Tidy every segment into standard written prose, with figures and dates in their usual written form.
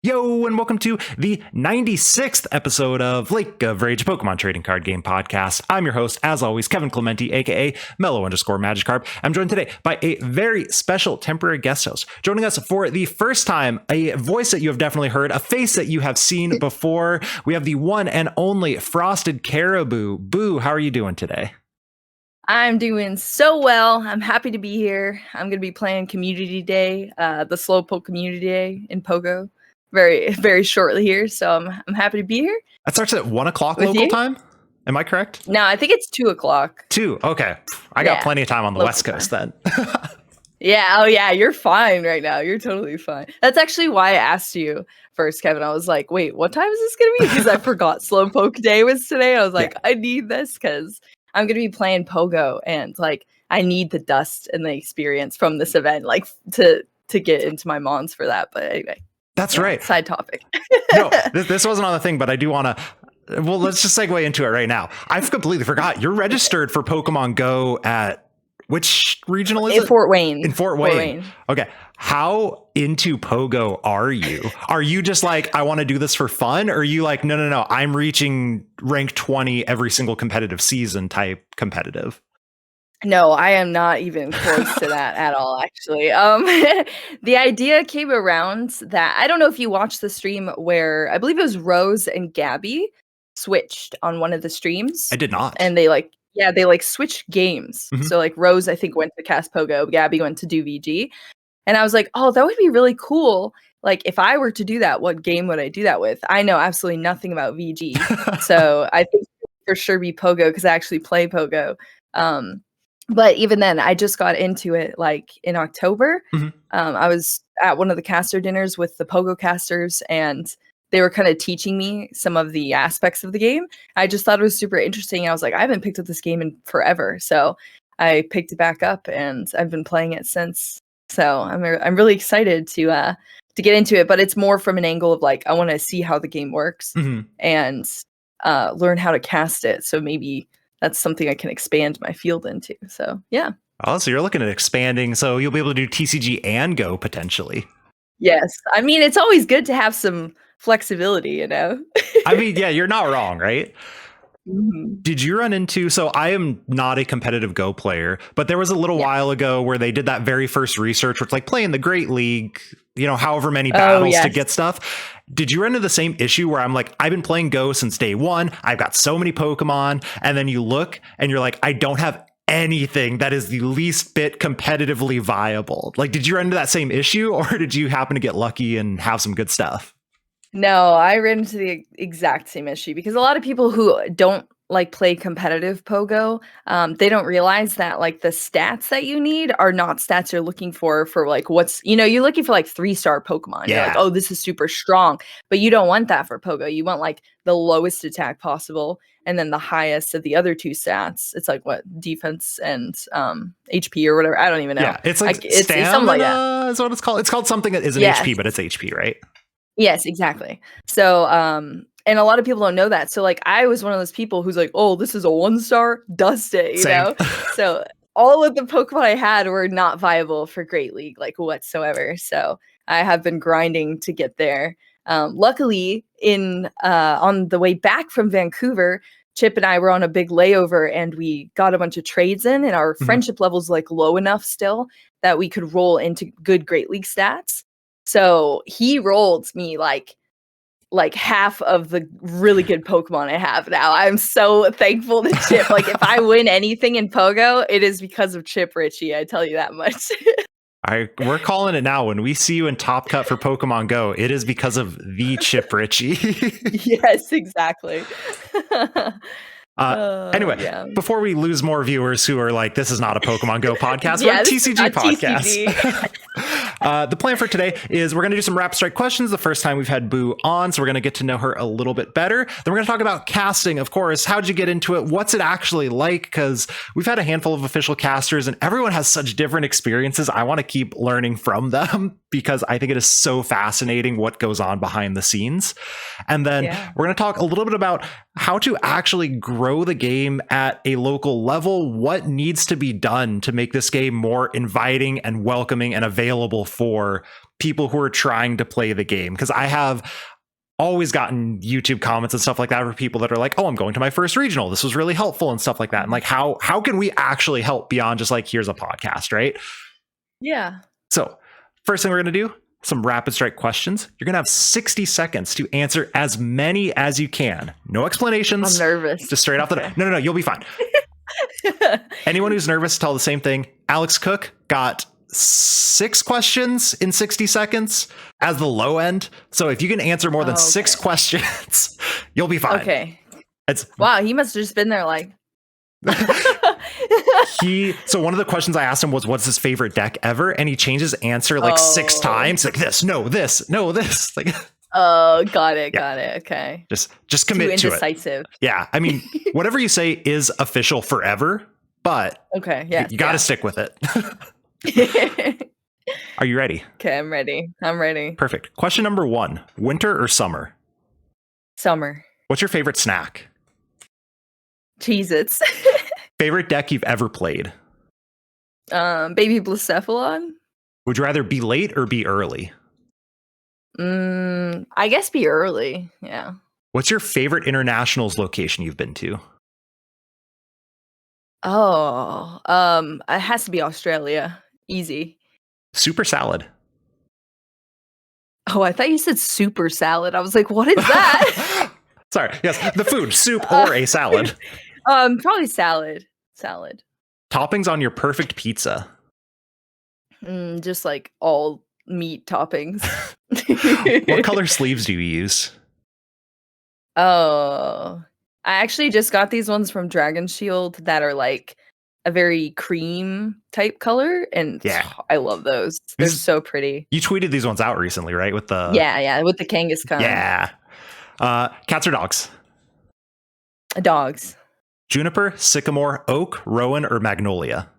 Yo, and welcome to the 96th episode of Lake of Rage Pokemon Trading Card Game Podcast. I'm your host, as always, Kevin Clementi, aka Mellow_Magikarp. I'm joined today by a very special temporary guest host. Joining us for the first time, a voice that you have definitely heard, a face that you have seen before. We have the one and only Frosted Caribou. Boo, how are you doing today? I'm doing so well. I'm happy to be here. I'm going to be playing Community Day, the Slowpoke Community Day in Pogo, very shortly here. So I'm happy to be here. That starts at 1 o'clock local time. Am I correct? No, I think it's 2 o'clock. 2. Okay. I got plenty of time on the West Coast then. Yeah. Oh yeah. You're fine right now. You're totally fine. That's actually why I asked you first, Kevin. I was like, wait, what time is this going to be? Because I forgot Slowpoke Day was today. I was like, I need this because I'm going to be playing Pogo and like, I need the dust and the experience from this event, like to get into my mons for that. But anyway. That's right. Side topic. No, this wasn't on the thing, but I do want to. Well, let's just segue into it right now. I've completely forgot. You're registered for Pokemon Go at which regional is it? Fort Wayne. In Fort Wayne. Okay. How into Pogo are you? Are you just like, I want to do this for fun? Or are you like, no, I'm reaching rank 20 every single competitive season type competitive? No, I am not even close to that at all, actually. The idea came around that, I don't know if you watched the stream where, I believe it was Rose and Gabby switched on one of the streams. I did not. And they switched games. Mm-hmm. So like Rose, I think, went to cast Pogo, Gabby went to do VG. And I was like, oh, that would be really cool. Like, if I were to do that, what game would I do that with? I know absolutely nothing about VG. So I think for sure be Pogo because I actually play Pogo. But even then, I just got into it like in October. Mm-hmm. I was at one of the caster dinners with the Pogo casters, and they were kind of teaching me some of the aspects of the game. I just thought it was super interesting. I was like, I haven't picked up this game in forever. So I picked it back up, and I've been playing it since. So I'm really excited to get into it. But it's more from an angle of like, I want to see how the game works and learn how to cast it. So maybe that's something I can expand my field into. So, yeah. Oh, so you're looking at expanding. So you'll be able to do TCG and Go potentially. Yes. I mean, it's always good to have some flexibility, you know? I mean, yeah, you're not wrong, right? Mm-hmm. Did you run into, so I am not a competitive Go player, but there was a little while ago where they did that very first research, which like playing the Great League, you know, however many battles to get stuff. Did you run into the same issue where I'm like, I've been playing Go since day one. I've got so many Pokemon. And then you look and you're like, I don't have anything that is the least bit competitively viable. Like, did you run into that same issue or did you happen to get lucky and have some good stuff? No, I ran into the exact same issue because a lot of people who don't like play competitive Pogo, they don't realize that like the stats that you need are not stats you're looking for like what's, you know, you're looking for like 3-star Pokemon. Yeah. You're like, oh, this is super strong, but you don't want that for Pogo. You want like the lowest attack possible and then the highest of the other 2 stats. It's like what, defense and HP or whatever. I don't even know. Yeah, it's like it's something like that. Is what it's called. It's called something that isn't HP, but it's HP, right? Yes, exactly. So, and a lot of people don't know that. So like, I was one of those people who's like, oh, this is a 1-star, dust it, you know? So all of the Pokemon I had were not viable for Great League, like whatsoever. So I have been grinding to get there. Luckily, on the way back from Vancouver, Chip and I were on a big layover and we got a bunch of trades in and our friendship level's like low enough still that we could roll into good Great League stats. So he rolled me like half of the really good Pokemon I have now. I'm so thankful to Chip. Like if I win anything in Pogo, it is because of Chip Ritchie. I tell you that much. We're calling it now. When we see you in Top Cut for Pokemon Go, it is because of the Chip Ritchie. Yes, exactly. Anyway, before we lose more viewers who are like, this is not a Pokemon Go podcast, we're a TCG podcast. The plan for today is we're going to do some rapid strike questions. The first time we've had Boo on, so we're going to get to know her a little bit better. Then we're going to talk about casting, of course. How'd you get into it? What's it actually like? Because we've had a handful of official casters and everyone has such different experiences. I want to keep learning from them because I think it is so fascinating what goes on behind the scenes. And then we're going to talk a little bit about how to actually grow the game at a local level, what needs to be done to make this game more inviting and welcoming and available for people who are trying to play the game, because I have always gotten YouTube comments and stuff like that for people that are like, oh, I'm going to my first regional, this was really helpful and stuff like that. And like, how can we actually help beyond just like, here's a podcast, right? Yeah. So first thing we're going to do, some rapid strike questions. You're going to have 60 seconds to answer as many as you can. No explanations. I'm nervous. Just straight off the... No, you'll be fine. Anyone who's nervous, tell the same thing. Alex Cook got 6 questions in 60 seconds as the low end. So if you can answer more than 6 questions, you'll be fine. Okay. Wow, he must have just been there like... So one of the questions I asked him was, what's his favorite deck ever? And he changed his answer like 6 times. Like this, no, this, no, this. Like, oh, got it. Okay. Just commit to it. Yeah. I mean, whatever you say is official forever, but okay. Yeah. You got to stick with it. Are you ready? Okay, I'm ready. Perfect. Question number 1, winter or summer? Summer. What's your favorite snack? Cheez-Its. Favorite deck you've ever played? Baby Blacephalon. Would you rather be late or be early? I guess be early. Yeah. What's your favorite internationals location you've been to? Oh, it has to be Australia. Easy. Super salad. Oh, I thought you said super salad. I was like, what is that? Sorry. Yes, the food, soup or a salad. Probably salad. Toppings on your perfect pizza. Just like all meat toppings. What color sleeves do you use? Oh, I actually just got these ones from Dragon Shield that are like a very cream type color, and I love those. They're so pretty. You tweeted these ones out recently, right? With the with the Kangaskhan. Yeah. Cats or dogs? Dogs. Juniper, sycamore, oak, rowan, or magnolia?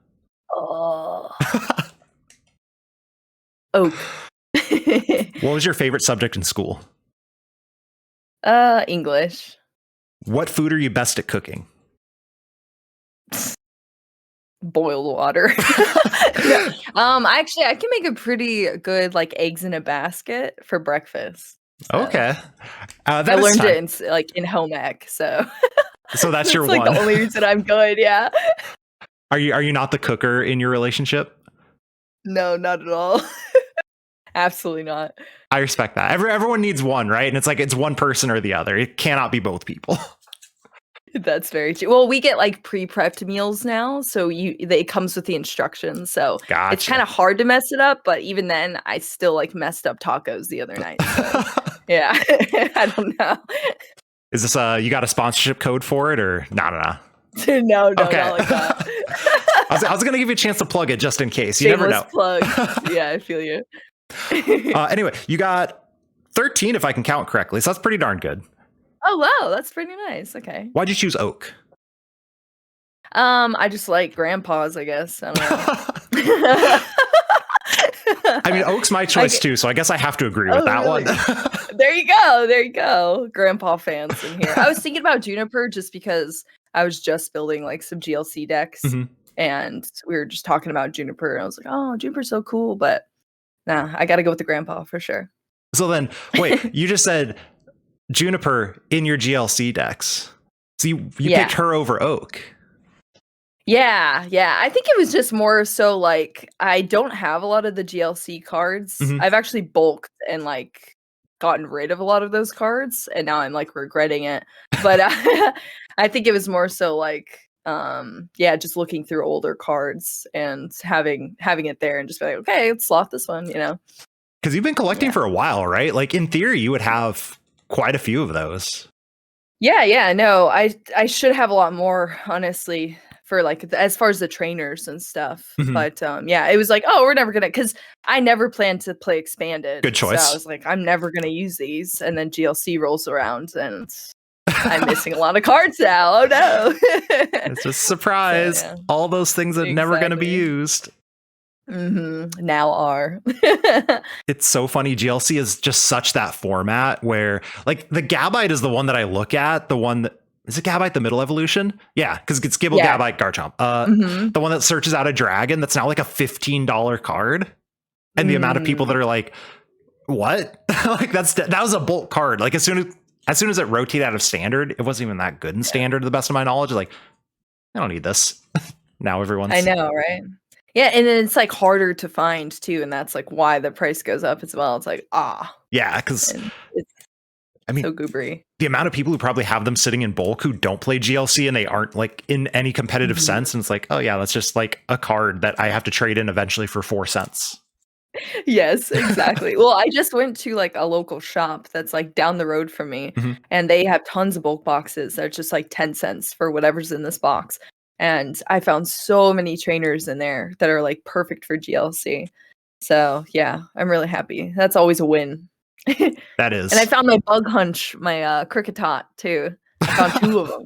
Oh. Oak. What was your favorite subject in school? English. What food are you best at cooking? Boiled water. Actually, I can make a pretty good like eggs in a basket for breakfast. So. Okay. I learned it in home ec, so that's your like one. The only reason I'm good. Yeah. Are you not the cooker in your relationship? No, not at all. Absolutely not. I respect that. Everyone needs one, right? And it's like it's one person or the other. It cannot be both people. That's very true. Well, we get like pre-prepped meals now, so it comes with the instructions. So It's kind of hard to mess it up, but even then, I still like messed up tacos the other night. So, yeah, I don't know. Is this you got a sponsorship code for it or no? No, okay. Not like that. I was gonna give you a chance to plug it just in case. You Shameless never know. Plug. Yeah, I feel you. Anyway, you got 13 if I can count correctly, so that's pretty darn good. Oh wow, that's pretty nice. Okay. Why'd you choose oak? I just like grandpas, I guess. I don't know. I mean, oak's my choice too, so I guess I have to agree with that one. There you go. Grandpa fans in here. I was thinking about Juniper just because I was just building like some GLC decks, and we were just talking about Juniper, and I was like, oh, Juniper's so cool, but nah, I got to go with the grandpa for sure. So then, wait, you just said Juniper in your GLC decks. So you picked her over oak. Yeah. I think it was just more so like I don't have a lot of the GLC cards. I've actually bulked and like gotten rid of a lot of those cards, and now I'm like regretting it. But I think it was more so like just looking through older cards and having it there and just be like, okay, let's slot this one, Because you've been collecting for a while, right? Like in theory, you would have quite a few of those. Yeah. No, I should have a lot more, honestly, for like as far as the trainers and stuff. But it was like, oh, we're never gonna, because I never planned to play expanded. Good choice. So I was like, I'm never gonna use these, and then GLC rolls around and I'm missing a lot of cards now. Oh no. It's a surprise. So, all those things are never gonna be used. Now are. It's so funny. GLC is just such that format where like the Gabite is the one that I look at. The one that is it Gabite, the middle evolution? Yeah, because it's Gibble, Gabite, Garchomp. The one that searches out a dragon that's now like a $15 card. And the amount of people that are like, what? Like that was a bulk card. Like as soon as it rotated out of standard, it wasn't even that good in standard to the best of my knowledge. Like, I don't need this. Now everyone's, I know, right? Yeah, and then it's like harder to find too, and that's like why the price goes up as well. It's like, yeah, because it's I mean, so goobery. The amount of people who probably have them sitting in bulk who don't play GLC and they aren't like in any competitive sense, and it's like, oh yeah, that's just like a card that I have to trade in eventually for 4 cents. Yes, exactly. Well, I just went to like a local shop that's like down the road from me, and they have tons of bulk boxes. They're just like 10 cents for whatever's in this box. And I found so many trainers in there that are like perfect for GLC. So yeah, I'm really happy. That's always a win. That is. And I found my bug hunch, my Cricketot too. I found 2 of them.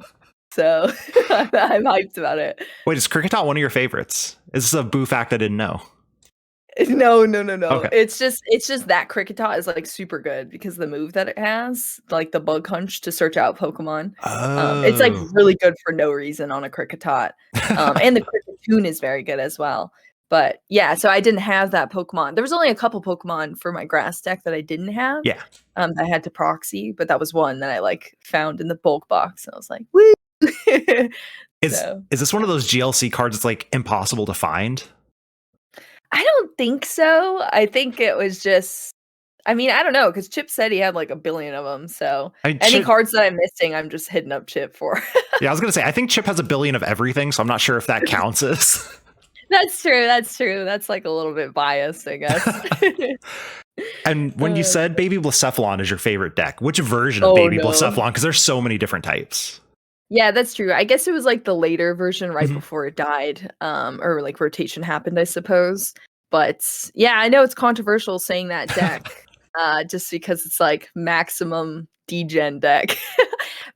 So I'm hyped about it. Wait, is Cricketot one of your favorites? Is this a boo fact I didn't know? No. Okay. It's just that Cricketot is like super good because the move that it has, like the bug hunch to search out Pokemon. It's like really good for no reason on a Cricketot. And the Cricketune is very good as well. But yeah, so I didn't have that Pokemon. There was only a couple Pokemon for my grass deck that I didn't have. Yeah. I had to proxy, but that was one that I like found in the bulk box. And I was like, woo. Is this one of those GLC cards that's like impossible to find? I don't think so. I think it was just, I mean, I don't know, because Chip said he had like 1 billion of them. So any cards that I'm missing, I'm just hitting up Chip for. Yeah, I was going to say, I think Chip has 1 billion of everything, so I'm not sure if that counts as. That's true. That's like a little bit biased, I guess. And when you said Baby Blacephalon is your favorite deck, which version of Baby Blacephalon? Because there's so many different types. Yeah, that's true. I guess it was like the later version right before it died, or like rotation happened, I suppose. But yeah, I know it's controversial saying that deck, just because it's like maximum degen deck.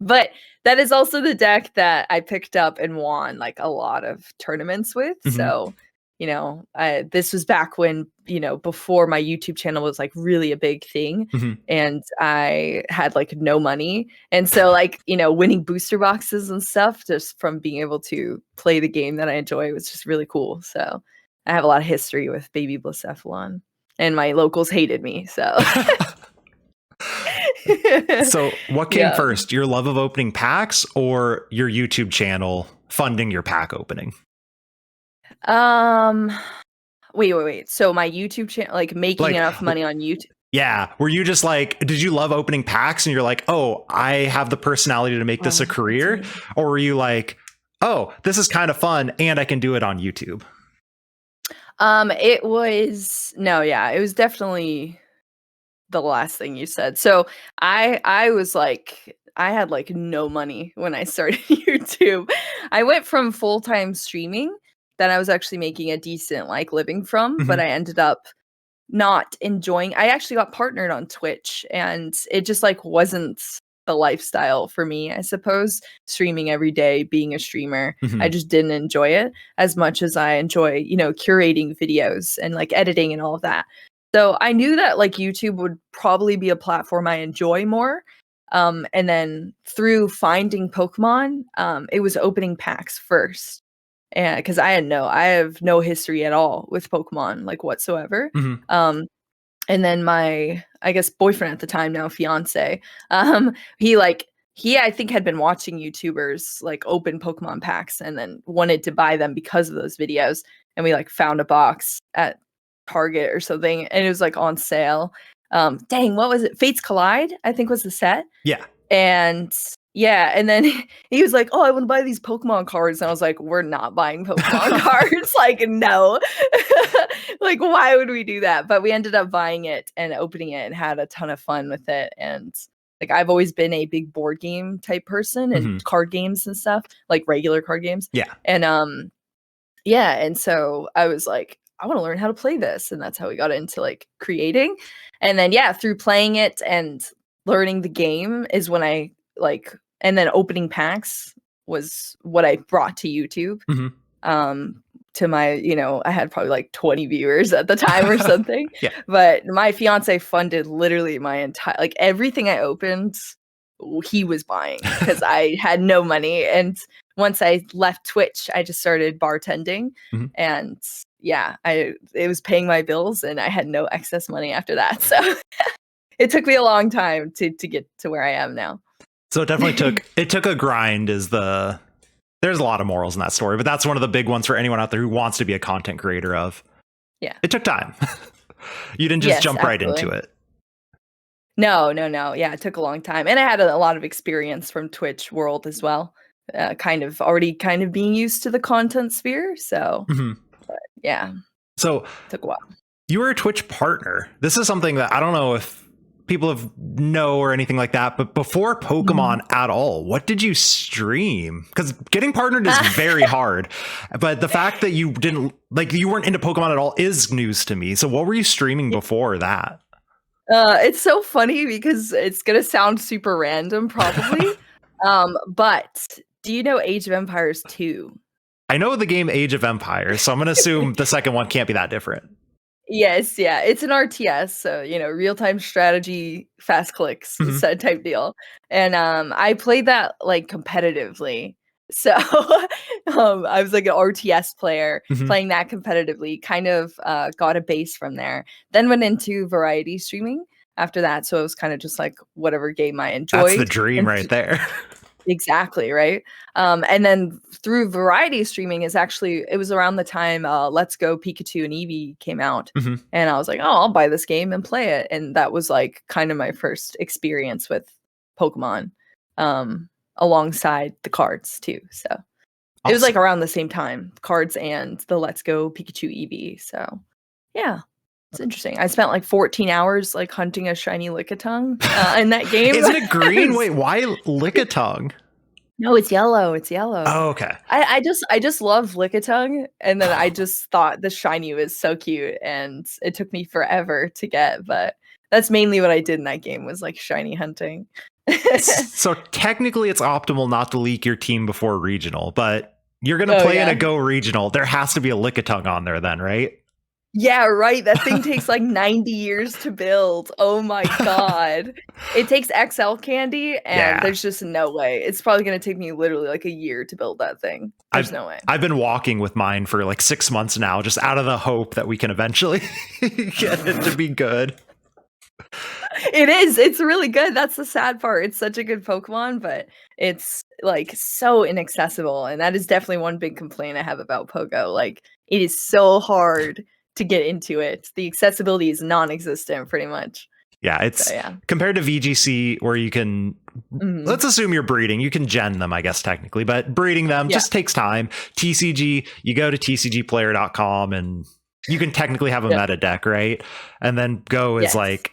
But that is also the deck that I picked up and won like a lot of tournaments with. So, you know, this was back when, you know, before my YouTube channel was like really a big thing, and I had like no money. And so like, you know, winning booster boxes and stuff just from being able to play the game that I enjoy was just really cool. So I have a lot of history with Baby Blacephalon, and my locals hated me. So So what came first, your love of opening packs or your YouTube channel funding your pack opening? Wait. So my YouTube channel, like making enough money on YouTube. Yeah. Were you just like, did you love opening packs and you're like, oh, I have the personality to make this a career? Or were you like, oh, this is kind of fun and I can do it on YouTube? It was definitely the last thing you said. So I was like, I had like no money when I started YouTube. I went from full-time streaming that I was actually making a decent like living from, but I ended up not enjoying. I actually got partnered on Twitch, and it just like wasn't the lifestyle for me, I suppose. Streaming every day, being a streamer, I just didn't enjoy it as much as I enjoy, you know, curating videos and like editing and all of that. So I knew that like YouTube would probably be a platform I enjoy more. And then through finding Pokemon, it was opening packs first. And because I have no history at all with Pokemon, like whatsoever. And then my, I guess, boyfriend at the time, now fiance, he I think had been watching YouTubers like open Pokemon packs and then wanted to buy them because of those videos. And we like found a box at Target or something, and it was like on sale. Dang, what was it? Fates Collide, I think was the set. Yeah. And then he was like, oh, I want to buy these Pokemon cards. And I was like, we're not buying Pokemon cards. Like, no. Like, why would we do that? But we ended up buying it and opening it and had a ton of fun with it. And like, I've always been a big board game type person and card games and stuff, like regular card games. Yeah. And and so I was like, I want to learn how to play this. And that's how we got into like creating. And then, through playing it and learning the game is when I like, and then opening packs was what I brought to YouTube. To my, you know, I had probably like 20 viewers at the time or something. But my fiance funded literally my entire, like everything I opened, he was buying because I had no money. And once I left Twitch, I just started bartending. And yeah, it was paying my bills, and I had no excess money after that. So it took me a long time to get to where I am now. So it definitely took a grind. There's a lot of morals in that story, but that's one of the big ones for anyone out there who wants to be a content creator of. Yeah. It took time. You didn't just jump right into it. No. Yeah, it took a long time. And I had a lot of experience from Twitch world as well. Kind of being used to the content sphere. So, but yeah. So it took a while. You were a Twitch partner. This is something that I don't know if people know or anything like that, but before Pokemon at all, what did you stream? Because getting partnered is very hard. But the fact that you weren't into Pokemon at all is news to me. So what were you streaming before that? It's so funny because it's gonna sound super random, probably. But do you know Age of Empires 2? I know the game Age of Empires, so I'm gonna assume the second one can't be that different. Yes, yeah, it's an RTS, so real-time strategy, fast clicks type deal. And I played that like competitively. So I was like an RTS player playing that competitively, kind of got a base from there. Then went into variety streaming after that. So it was kind of just like whatever game I enjoyed. That's the dream right there. Exactly, right? And then through variety streaming it was around the time Let's Go Pikachu and Eevee came out. And I was like, oh, I'll buy this game and play it. And that was like kind of my first experience with Pokemon, alongside the cards too. So it was like around the same time, cards and the Let's Go Pikachu Eevee. So yeah. It's interesting. I spent like 14 hours like hunting a shiny Lickitung in that game. Isn't it green? Wait, why Lickitung? No, it's yellow. It's yellow. Oh, okay. I just love Lickitung, and then I just thought the shiny was so cute, and it took me forever to get. But that's mainly what I did in that game, was like shiny hunting. So technically, it's optimal not to leak your team before regional, but you're gonna play in a Go regional. There has to be a Lickitung on there, then, right? Yeah, right. That thing takes like 90 years to build. Oh my god. It takes XL candy, and there's just no way. It's probably going to take me literally like a year to build that thing. There's no way. I've been walking with mine for like 6 months now, just out of the hope that we can eventually get it to be good. It is. It's really good. That's the sad part. It's such a good Pokemon, but it's like so inaccessible. And that is definitely one big complaint I have about Pogo. Like, it is so hard to get into it. The accessibility is non-existent pretty much. Yeah, it's compared to VGC, where you can let's assume you're breeding, you can gen them, I guess, technically, but breeding them just takes time. TCG, you go to tcgplayer.com and you can technically have a meta deck, right? And then Go is like,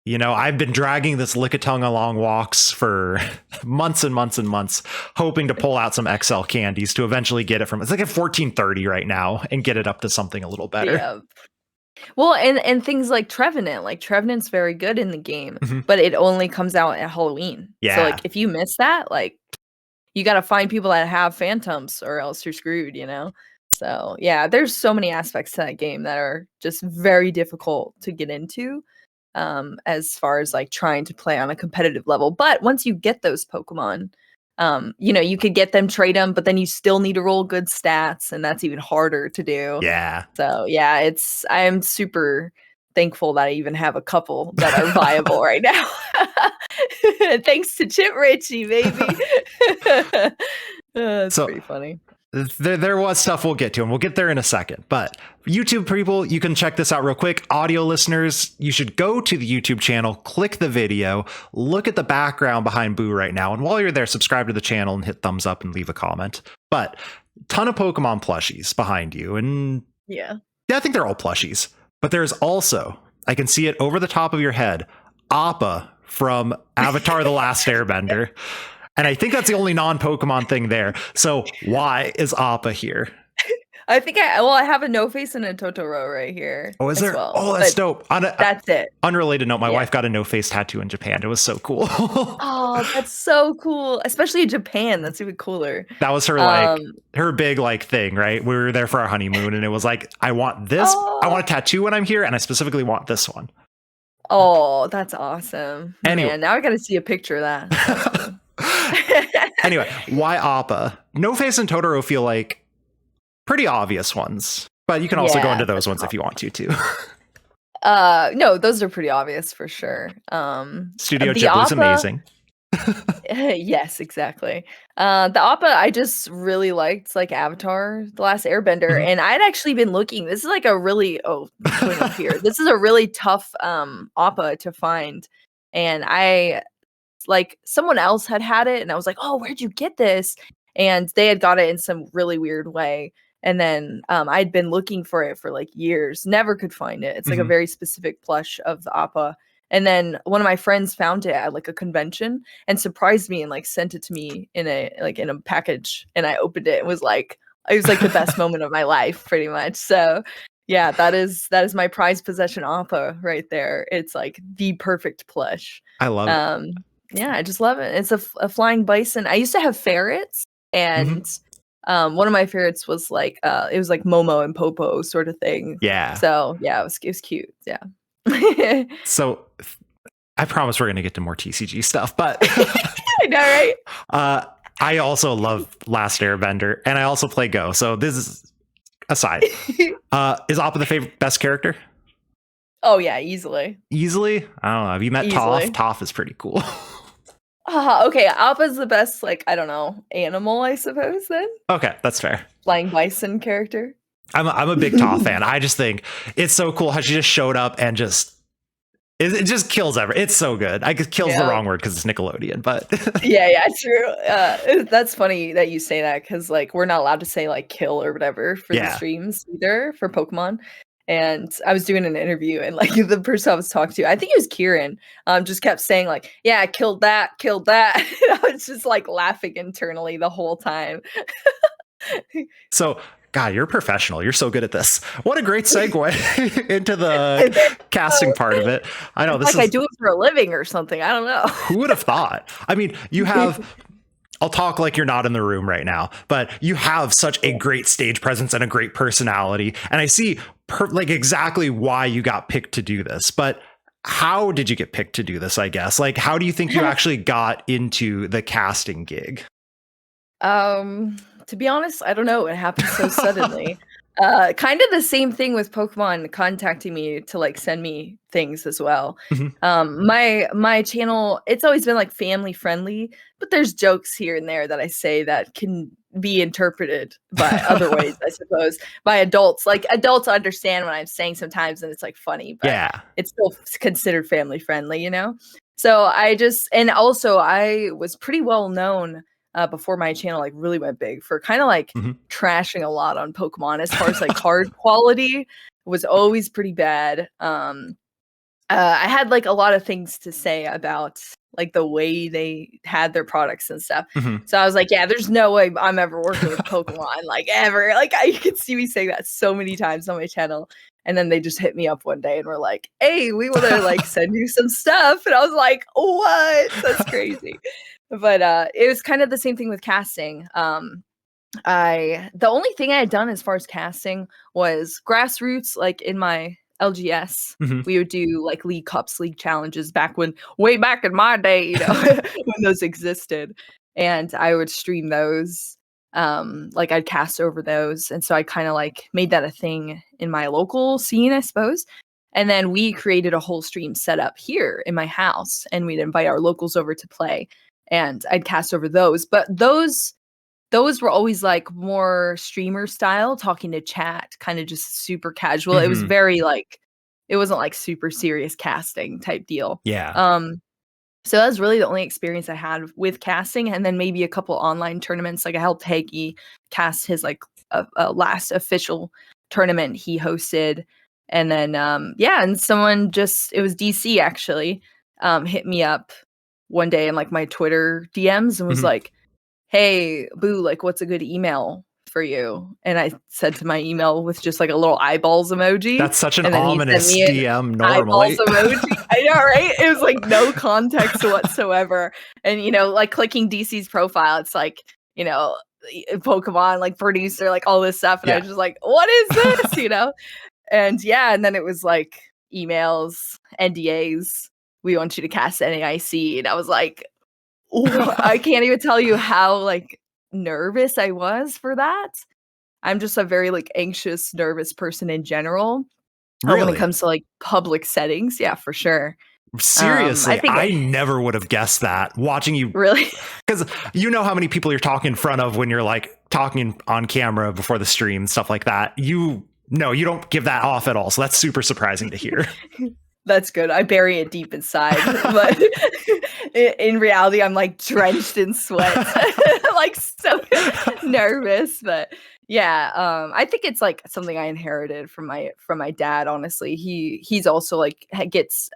I've been dragging this Lickitung along walks for months and months and months, hoping to pull out some XL candies to eventually get it from, it's like at 1430 right now, and get it up to something a little better. Yeah. Well, and things like Trevenant, Trevenant's very good in the game, but it only comes out at Halloween. Yeah. So like if you miss that, like you got to find people that have Phantoms or else you're screwed, So yeah, there's so many aspects to that game that are just very difficult to get into. As far as like trying to play on a competitive level. But once you get those Pokemon, you could get them, trade them, but then you still need to roll good stats, and that's even harder to do. Yeah. So yeah, I'm super thankful that I even have a couple that are viable right now. Thanks to Chip Ritchie, baby. It's pretty funny. There was stuff we'll get to, and we'll get there in a second. But YouTube people, you can check this out real quick. Audio listeners, you should go to the YouTube channel, click the video, look at the background behind Boo right now. And while you're there, subscribe to the channel and hit thumbs up and leave a comment. But ton of Pokemon plushies behind you. And yeah, I think they're all plushies. But there's also, I can see it over the top of your head, Appa from Avatar: The Last Airbender. And I think that's the only non-Pokemon thing there. So why is Appa here? I think I have a No Face and a Totoro right here. Oh, is there? Well, oh, that's dope. That's it. Unrelated note, my wife got a No Face tattoo in Japan. It was so cool. Oh, that's so cool. Especially in Japan. That's even cooler. That was her her big thing, right? We were there for our honeymoon, and it was like, I want this. I want a tattoo when I'm here, and I specifically want this one. Oh, that's awesome. Anyway. Man, now I got to see a picture of that. Anyway, why Appa? No Face and Totoro feel like pretty obvious ones. But you can also go into those ones if you want to too. No, those are pretty obvious for sure. Studio Ghibli's amazing. Yes, exactly. The Appa I just really liked, like Avatar: The Last Airbender, and I'd actually been looking. This is like a really point up here. This is a really tough Appa to find, and I like someone else had it, and I was like, "Oh, where'd you get this?" And they had got it in some really weird way. And then I'd been looking for it for like years, never could find it. It's like a very specific plush of the Appa. And then one of my friends found it at like a convention and surprised me and like sent it to me in a package. And I opened it and was like, it was like the best moment of my life, pretty much. So yeah, that is my prized possession Appa right there. It's like the perfect plush. I love it. Yeah, I just love it. It's a flying bison. I used to have ferrets, and one of my favorites was like it was like Momo and Popo sort of thing. Yeah. So yeah, it was cute. Yeah. So I promise we're gonna get to more TCG stuff, but I know, right? I also love Last Airbender, and I also play Go. So this is aside. Is Appa the best character? Oh yeah, easily. Easily? I don't know. Have you met Toph? Toph is pretty cool. Okay, Appa's the best, like, I don't know, animal, I suppose, then? Okay, that's fair. Flying bison character? I'm a big Toph fan. I just think it's so cool how she just showed up and it just kills everything. It's so good. I guess kills the wrong word because it's Nickelodeon, but yeah, true. That's funny that you say that because like we're not allowed to say like kill or whatever for the streams either for Pokemon. And I was doing an interview, and like the person I was talking to, I think it was Kieran, just kept saying like, "Yeah, I killed that." And I was just like laughing internally the whole time. So, God, you're a professional. You're so good at this. What a great segue into the casting part of it. I know this I do it for a living or something. I don't know. Who would have thought? I mean, you have. I'll talk like you're not in the room right now, but you have such a great stage presence and a great personality. And I see like exactly why you got picked to do this. But how did you get picked to do this, I guess? Like, how do you think you actually got into the casting gig? To be honest, I don't know. It happened so suddenly. Kind of the same thing with Pokemon contacting me to like send me things as well. My channel, it's always been like family friendly, but there's jokes here and there that I say that can be interpreted by other ways, I suppose, by adults. Like adults understand what I'm saying sometimes, and it's like funny, but it's still considered family friendly, you know? So and also I was pretty well known before my channel like really went big for kind of like trashing a lot on Pokemon as far as like card quality was always pretty bad. I had like a lot of things to say about like the way they had their products and stuff. So I was like, yeah, there's no way I'm ever working with Pokemon, like ever. Like you can see me saying that so many times on my channel. And then they just hit me up one day and were like, hey, we want to like send you some stuff. And I was like, what? That's crazy. But it was kind of the same thing with casting. The only thing I had done as far as casting was grassroots, like in my LGS. We would do like League Cups, League Challenges way back in my day, you know, when those existed. And I would stream those. Like I'd cast over those. And so I kind of like made that a thing in my local scene, I suppose. And then we created a whole stream setup here in my house, and we'd invite our locals over to play. And I'd cast over those, but those were always like more streamer style, talking to chat, kind of just super casual. It was very like, it wasn't like super serious casting type deal. Yeah. So that was really the only experience I had with casting, and then maybe a couple online tournaments. Like I helped Haggy cast his like last official tournament he hosted, and then and someone it was DC actually hit me up one day in like my Twitter DMs and was like, hey, Boo, like what's a good email for you? And I said to my email with just like a little eyeballs emoji. That's such an ominous DM normally. Eyeballs emoji. I know, right? It was like no context whatsoever. And, you know, like clicking DC's profile, it's like, you know, Pokemon, like producer, like all this stuff. And I was just like, what is this? You know? And and then it was like emails, NDAs. We want you to cast NAIC. And I was like, I can't even tell you how like nervous I was for that. I'm just a very like anxious, nervous person in general. Really? When it comes to like public settings, yeah, for sure. Seriously, I think I never would have guessed that watching you. Really? Because you know how many people you're talking in front of when you're like talking on camera before the stream and stuff like that. No, you don't give that off at all. So that's super surprising to hear. That's good. I bury it deep inside, but in reality, I'm like drenched in sweat, like so nervous. But yeah, I think it's like something I inherited from my dad. Honestly, he's also like gets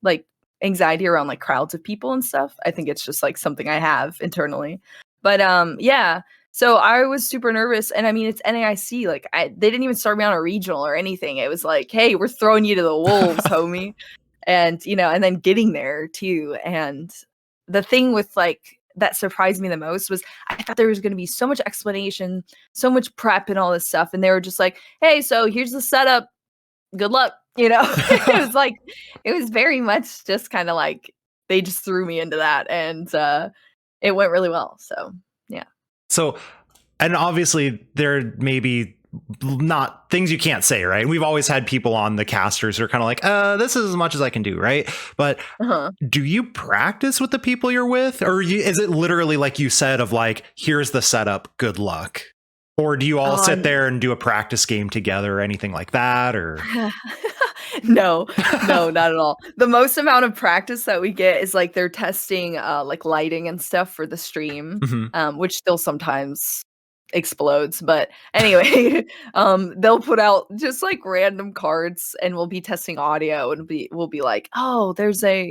like anxiety around like crowds of people and stuff. I think it's just like something I have internally. But yeah. So I was super nervous, and I mean it's NAIC. Like they didn't even start me on a regional or anything. It was like, hey, we're throwing you to the wolves, homie, and and then getting there too. And the thing with like that surprised me the most was I thought there was going to be so much explanation, so much prep, and all this stuff, and they were just like, hey, so here's the setup. Good luck. It was very much just kind of like they just threw me into that, and it went really well. So yeah. So, and obviously there may be not things you can't say, right? We've always had people on the casters who are kind of like, this is as much as I can do, right? But do you practice with the people you're with? Or is it literally like you said of like, here's the setup, good luck? Or do you all sit there and do a practice game together or anything like that? Or No, not at all. The most amount of practice that we get is like they're testing like lighting and stuff for the stream, which still sometimes explodes. But anyway, they'll put out just like random cards, and we'll be testing audio, and we'll be like, oh, there's a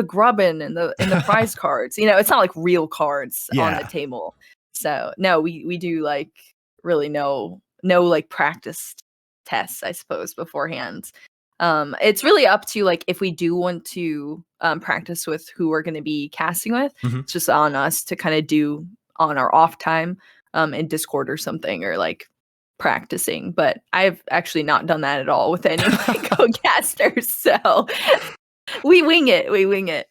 grubbin in the prize cards. It's not like real cards on the table. So no, we do like really no like practice tests, I suppose, beforehand. It's really up to like if we do want to practice with who we're going to be casting with. It's just on us to kind of do on our off time in Discord or something, or like practicing. But I've actually not done that at all with any of my co-casters. So we wing it.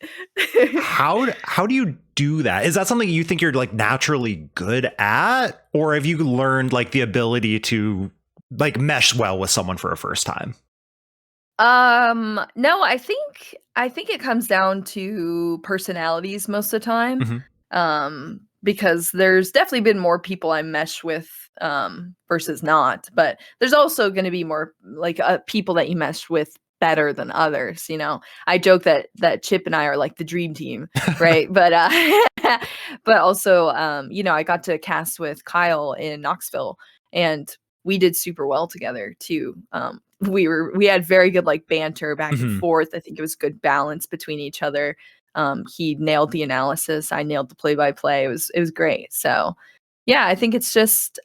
How do you do that? Is that something you think you're like naturally good at, or have you learned like the ability to like mesh well with someone for a first time? No, I think it comes down to personalities most of the time. Because there's definitely been more people I mesh with versus not, but there's also going to be more like people that you mesh with better than others. I joke that Chip and I are like the dream team, right? But but also I got to cast with Kyle in Knoxville, and we did super well together too. We had very good like banter back and forth. I think it was good balance between each other. He nailed the analysis, I nailed the play-by-play. It was great. So yeah, I think it's just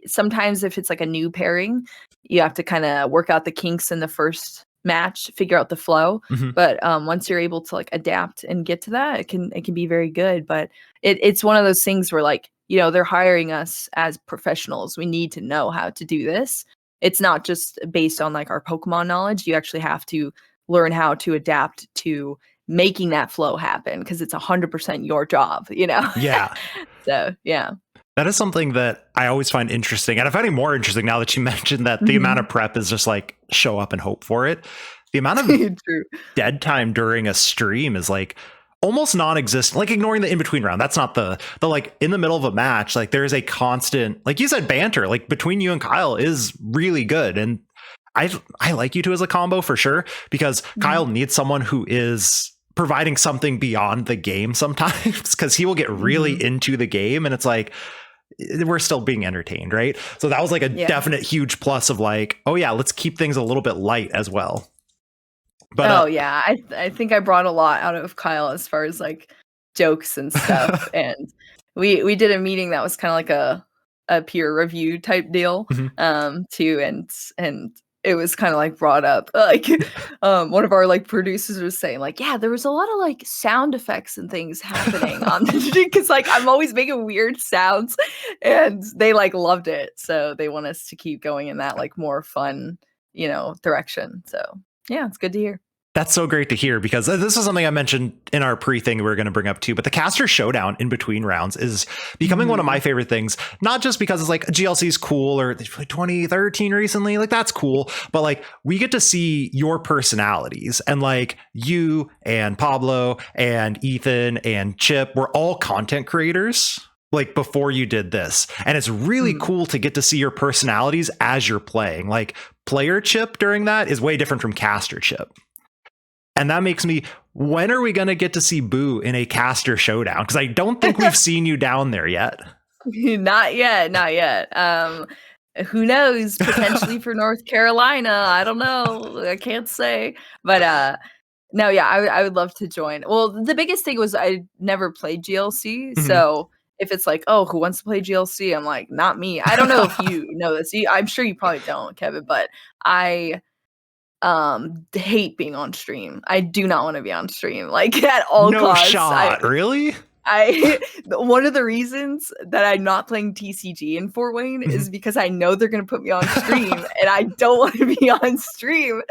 sometimes if it's like a new pairing, you have to kind of work out the kinks in the first match, figure out the flow. But once you're able to like adapt and get to that, it can be very good. But it's one of those things where like, they're hiring us as professionals. We need to know how to do this. It's not just based on like our Pokemon knowledge. You actually have to learn how to adapt to making that flow happen, because it's 100% your job, Yeah. So yeah. That is something that I always find interesting. And I'm finding more interesting now that you mentioned that the amount of prep is just like show up and hope for it. The amount of dead time during a stream is like almost non-existent, like ignoring the in-between round. That's not the like in the middle of a match, like there's a constant, like you said, banter like between you and Kyle is really good. And I like you two as a combo for sure, because Kyle needs someone who is providing something beyond the game sometimes, because he will get really into the game and it's like we're still being entertained, right? So that was like a definite huge plus of like, oh yeah, let's keep things a little bit light as well. But I think I brought a lot out of Kyle as far as like jokes and stuff. And we did a meeting that was kind of like a peer review type deal too, and it was kind of like brought up like one of our like producers was saying like, yeah, there was a lot of like sound effects and things happening on the because like I'm always making weird sounds, and they like loved it, so they want us to keep going in that like more fun direction. So yeah, it's good to hear. That's so great to hear, because this is something I mentioned in our pre-thing we were going to bring up too. But the caster showdown in between rounds is becoming one of my favorite things, not just because it's like GLC is cool, or they played 2013 recently, like that's cool, but like we get to see your personalities, and like you and Pablo and Ethan and Chip were all content creators like before you did this, and it's really cool to get to see your personalities as you're playing. Like player Chip during that is way different from caster Chip. And that makes me, when are we going to get to see Boo in a caster showdown? Because I don't think we've seen you down there yet. Not yet. Who knows? Potentially for North Carolina. I don't know. I can't say. But no, yeah, I would love to join. Well, the biggest thing was I never played GLC. So if it's like, oh, who wants to play GLC? I'm like, not me. I don't know if you know this. I'm sure you probably don't, Kevin, but I hate being on stream. I do not want to be on stream, like at all costs. No shot, really? One of the reasons that I'm not playing TCG in Fort Wayne is because I know they're gonna put me on stream, and I don't want to be on stream.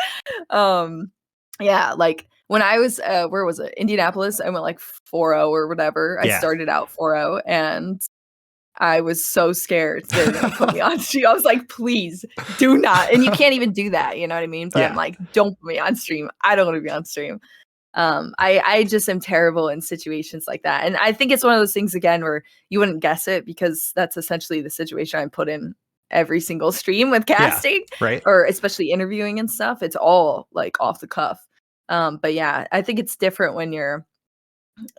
Yeah, like when I was where was it? Indianapolis. I went like 4-0 or whatever. I started out 4-0, and I was so scared they were going to put me on stream. I was like, please do not. And you can't even do that. You know what I mean? But I'm like, don't put me on stream. I don't want to be on stream. I just am terrible in situations like that. And I think it's one of those things, again, where you wouldn't guess it, because that's essentially the situation I'm put in every single stream with casting, right? Or especially interviewing and stuff. It's all like off the cuff. But yeah, I think it's different when you're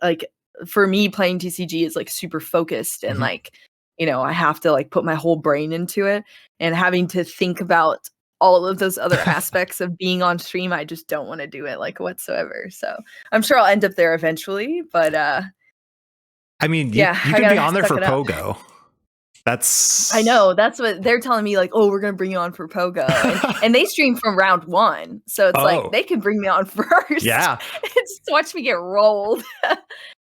like, for me, playing TCG is like super focused, and like, you know, I have to like put my whole brain into it, and having to think about all of those other aspects of being on stream, I just don't want to do it like whatsoever. So I'm sure I'll end up there eventually, but I mean, you could be on there for Pogo. I know, that's what they're telling me, like, oh, we're gonna bring you on for Pogo, and they stream from round 1, so it's like they can bring me on first. Yeah, just watch me get rolled.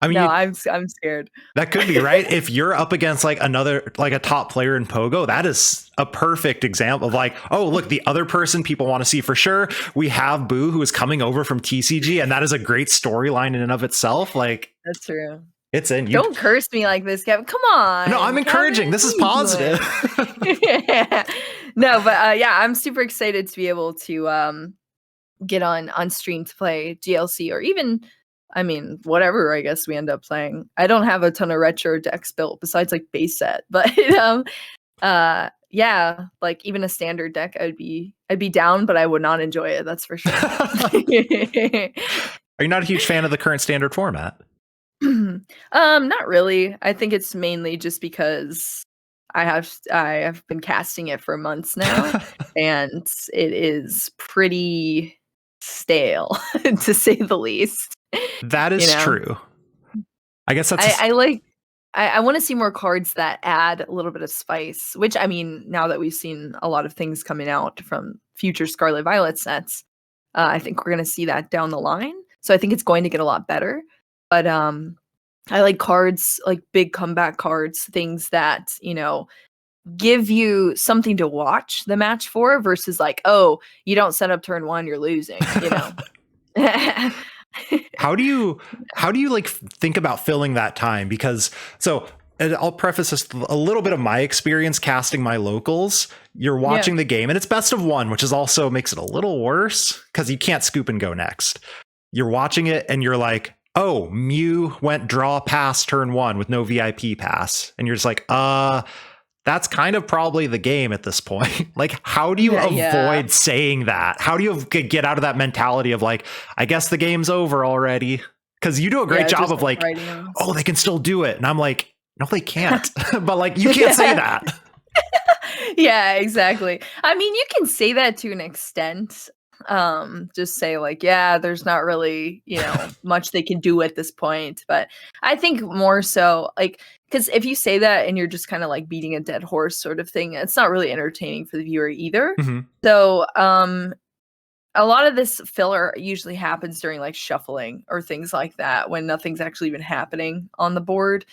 I mean, no, I'm scared. That could be right. If you're up against like a top player in Pogo, that is a perfect example of like, oh, look, the other person people want to see for sure. We have Boo, who is coming over from TCG, and that is a great storyline in and of itself. Like, that's true. It's in. Don't curse me like this, Kevin. Come on. No, I'm encouraging. This is positive. Yeah. No, but yeah, I'm super excited to be able to get on stream to play GLC, or even, I mean, whatever I guess we end up playing. I don't have a ton of retro decks built besides like base set, but yeah, like even a standard deck, I'd be down, but I would not enjoy it. That's for sure. Are you not a huge fan of the current standard format? Not really. I think it's mainly just because I have been casting it for months now, and it is pretty stale, to say the least. That is true. I guess that's. I want to see more cards that add a little bit of spice. Which, I mean, now that we've seen a lot of things coming out from future Scarlet Violet sets, I think we're going to see that down the line. So I think it's going to get a lot better. But I like cards, like big comeback cards, things that, you know, give you something to watch the match for, versus like, oh, you don't set up turn 1, you're losing, you know. How do you like think about filling that time? Because so I'll preface this a little bit of my experience casting my locals. You're watching the game, and it's best of 1, which is also makes it a little worse because you can't scoop and go next. You're watching it and you're like, oh, Mew went draw pass turn 1 with no VIP pass. And you're just like, that's kind of probably the game at this point. Like, how do you avoid saying that? How do you get out of that mentality of like, I guess the game's over already? Because you do a great job of like, oh, they can still do it. And I'm like, no, they can't. But like, you can't say that. Yeah, exactly. I mean, you can say that to an extent. Just say like, yeah, there's not really, you know, much they can do at this point. But I think more so like, because if you say that and you're just kind of like beating a dead horse sort of thing, it's not really entertaining for the viewer either. So a lot of this filler usually happens during like shuffling or things like that, when nothing's actually even happening on the board.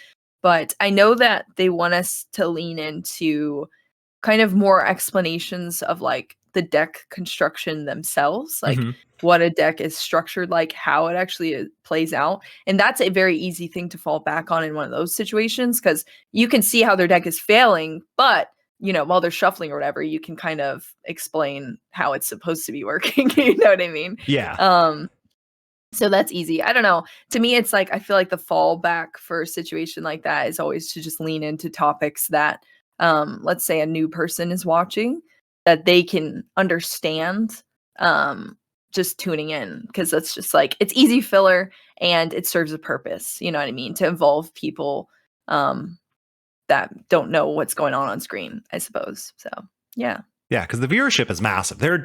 But I know that they want us to lean into kind of more explanations of like the deck construction themselves, like what a deck is structured, like how it actually plays out. And that's a very easy thing to fall back on in one of those situations, because you can see how their deck is failing, but while they're shuffling or whatever, you can kind of explain how it's supposed to be working. You know what I mean? Yeah. So that's easy. I don't know. To me, it's like, I feel like the fallback for a situation like that is always to just lean into topics that, let's say a new person is watching, that they can understand, just tuning in, because that's just like, it's easy filler and it serves a purpose. You know what I mean? To involve people that don't know what's going on screen, I suppose. So, yeah. Yeah, because the viewership is massive. There are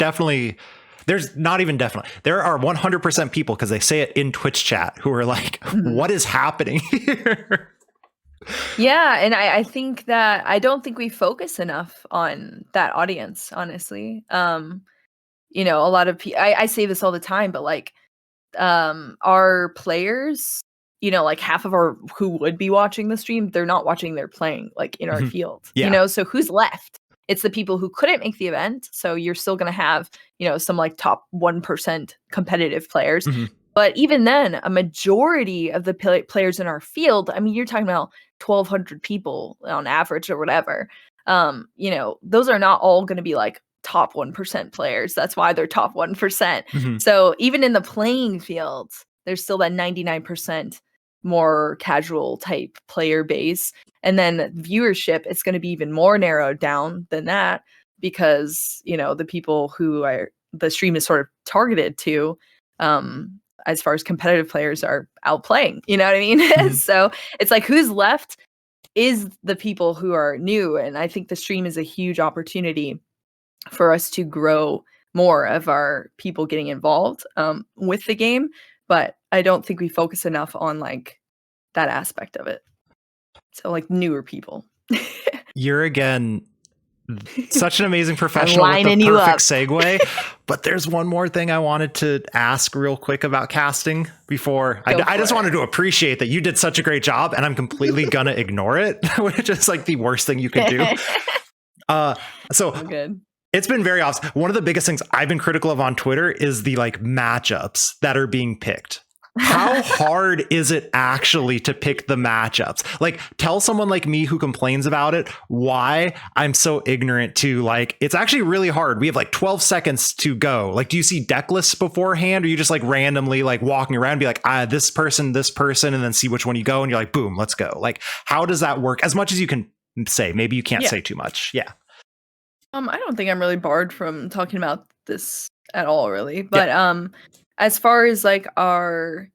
100% people, because they say it in Twitch chat, who are like, what is happening here? Yeah, and I think that I don't think we focus enough on that audience, honestly. A lot of people, I say this all the time, but like, our players, like half of our who would be watching the stream, they're not watching, they're playing like in our field. Yeah. So who's left? It's the people who couldn't make the event. So you're still going to have, some like top 1% competitive players. But even then, a majority of the players in our field, I mean, you're talking about 1,200 people on average or whatever. Those are not all going to be like top 1% players. That's why they're top 1%. So even in the playing field, there's still that 99% more casual type player base. And then viewership, it's going to be even more narrowed down than that, because, the people who the stream is sort of targeted to, as far as competitive players, are outplaying, you know what I mean? So it's like, who's left is the people who are new. And I think the stream is a huge opportunity for us to grow more of our people getting involved with the game. But I don't think we focus enough on like that aspect of it. So like newer people. You're again such an amazing professional with the perfect segue. But there's one more thing I wanted to ask real quick about casting before. I just wanted to appreciate that you did such a great job, and I'm completely gonna ignore it, which is like the worst thing you could do. So good. It's been very awesome. One of the biggest things I've been critical of on Twitter is the like matchups that are being picked. How hard is it actually to pick the matchups? Like, tell someone like me who complains about it why I'm so ignorant to, like, it's actually really hard. We have like 12 seconds to go. Like, do you see deck lists beforehand, or you just like randomly like walking around and be like, this person, and then see which one you go, and you're like, boom, let's go. Like, how does that work? As much as you can say. Maybe you can't say too much. Yeah. I don't think I'm really barred from talking about this at all, really. But as far as like our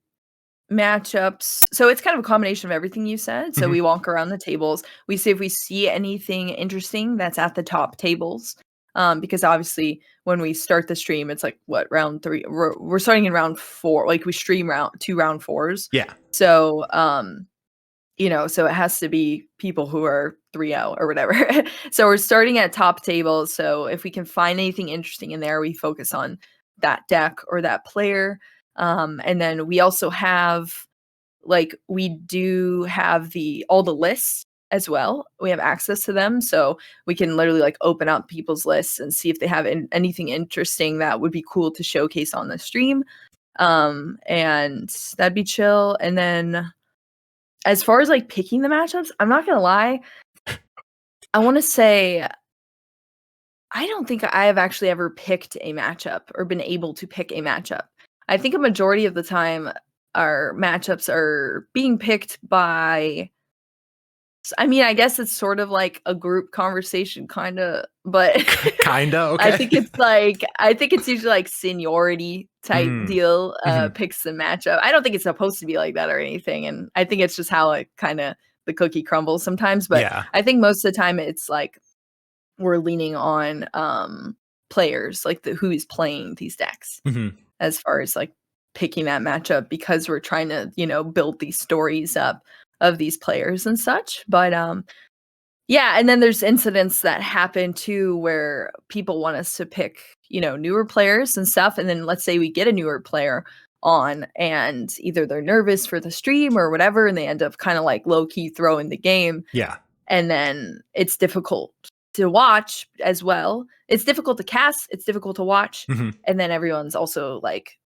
matchups, so it's kind of a combination of everything you said. So we walk around the tables, we see if we see anything interesting that's at the top tables. Because obviously when we start the stream, it's like round 3. We're starting in round 4. Like we stream round 4s. Yeah. So so it has to be people who are 3-0 or whatever. So we're starting at top tables. So if we can find anything interesting in there, we focus on that deck or that player. And then we also have, we do have all the lists as well. We have access to them. So we can literally like open up people's lists and see if they have anything interesting that would be cool to showcase on the stream. And that'd be chill. And then as far as like picking the matchups, I'm not gonna lie, I want to say I don't think I have actually ever picked a matchup or been able to pick a matchup. I think a majority of the time our matchups are being picked by, I mean, I guess it's sort of like a group conversation, kind of, but kind of. Okay. I think it's usually like seniority type deal picks the matchup. I don't think it's supposed to be like that or anything, and I think it's just how it kind of the cookie crumbles sometimes. But I think most of the time it's like we're leaning on players, like who's playing these decks, as far as like picking that matchup, because we're trying to build these stories up of these players and such. But and then there's incidents that happen too where people want us to pick newer players and stuff, and then let's say we get a newer player on and either they're nervous for the stream or whatever, and they end up kind of like low-key throwing the game, and then it's difficult to watch as well. It's difficult to cast, it's difficult to watch, Mhm. and then everyone's also like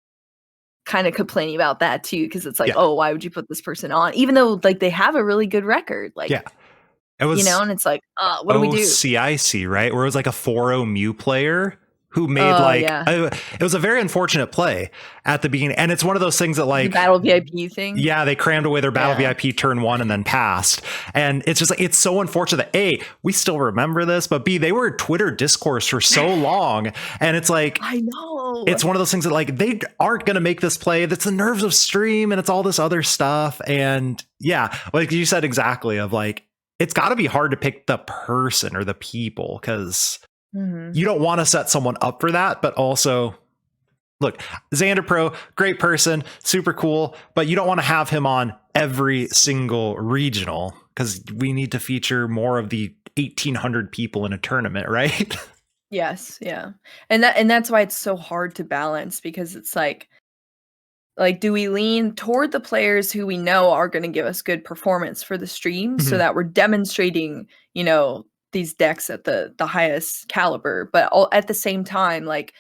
kind of complaining about that too, because it's like, oh, why would you put this person on, even though like they have a really good record, like it was, you know, and it's like, what do we do? CIC, right, where it was like a 4-0 Mew player who made it was a very unfortunate play at the beginning, and it's one of those things that like the battle VIP thing. Yeah, they crammed away their battle VIP turn 1 and then passed, and it's just like, it's so unfortunate that A, we still remember this, but B, they were Twitter discourse for so long, and it's like, I know, it's one of those things that like they aren't going to make this play. That's the nerves of stream, and it's all this other stuff, and like you said exactly, of like, it's got to be hard to pick the person or the people, because you don't want to set someone up for that, but also, look, Xander Pro, great person, super cool, but you don't want to have him on every single regional, because we need to feature more of the 1,800 people in a tournament, right? Yes, yeah, and that's why it's so hard to balance, because it's like do we lean toward the players who we know are going to give us good performance for the stream, so that we're demonstrating, you know, these decks at the highest caliber, but at the same time, like